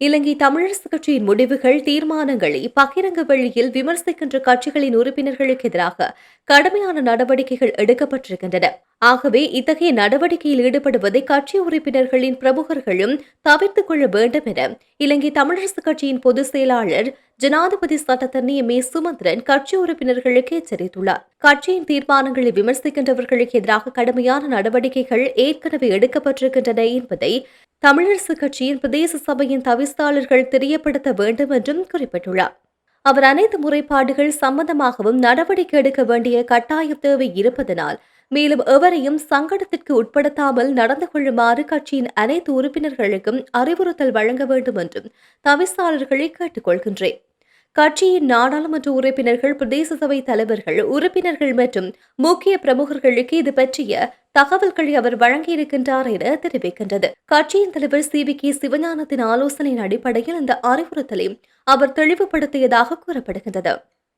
இலங்கை தமிழரசுக் கட்சியின் முடிவுகள், தீர்மானங்களை பகிரங்க வழியில் விமர்சிக்கின்ற கட்சிகளின் உறுப்பினர்களுக்கு எதிராக கடுமையான நடவடிக்கைகள் எடுக்கப்பட்டிருக்கின்றன. ஆகவே இத்தகைய நடவடிக்கையில் ஈடுபடுவதை கட்சி உறுப்பினர்களின் பிரமுகர்களும் தவிர்த்துக் கொள்ள வேண்டும் என இலங்கை தமிழரசுக் கட்சியின் பொதுச் செயலாளர் ஜனாதிபதி சட்டத்தரணி எம். ஏ. சுமந்திரன் கட்சி உறுப்பினர்களுக்கு எச்சரித்துள்ளார். கட்சியின் தீர்மானங்களை விமர்சிக்கின்றவர்களுக்கு எதிராக கடுமையான நடவடிக்கைகள் ஏற்கனவே எடுக்கப்பட்டிருக்கின்றன என்பதை தமிழரசுக் கட்சியின் பிரதேச சபையின் தவிசாளர்கள் தெரியப்படுத்த வேண்டும் என்றும் குறிப்பிட்டுள்ளார். அவர் அனைத்து முறைப்பாடுகள் சம்பந்தமாகவும் நடவடிக்கை எடுக்க வேண்டிய கட்டாய தேவை இருப்பதனால் மேலும் எவரையும் சங்கடத்திற்கு உட்படுத்தாமல் நடந்து கொள்ளுமாறு கட்சியின் அனைத்து உறுப்பினர்களுக்கும் அறிவுறுத்தல் வழங்க வேண்டும் என்றும் தவிசாளர்களை கேட்டுக் கொள்கின்றேன். கட்சியின் நாடாளுமன்ற உறுப்பினர்கள், பிரதேச சபை தலைவர்கள், உறுப்பினர்கள் மற்றும் முக்கிய பிரமுகர்களுக்கு இது பற்றிய தகவல்களை அவர் வழங்கியிருக்கின்றார் என தெரிவிக்கின்றது. கட்சியின் தலைவர் சி. சிவஞானத்தின் ஆலோசனையின் அடிப்படையில் இந்த அறிவுறுத்தலை அவர் தெளிவுபடுத்தியதாக கூறப்படுகின்றது.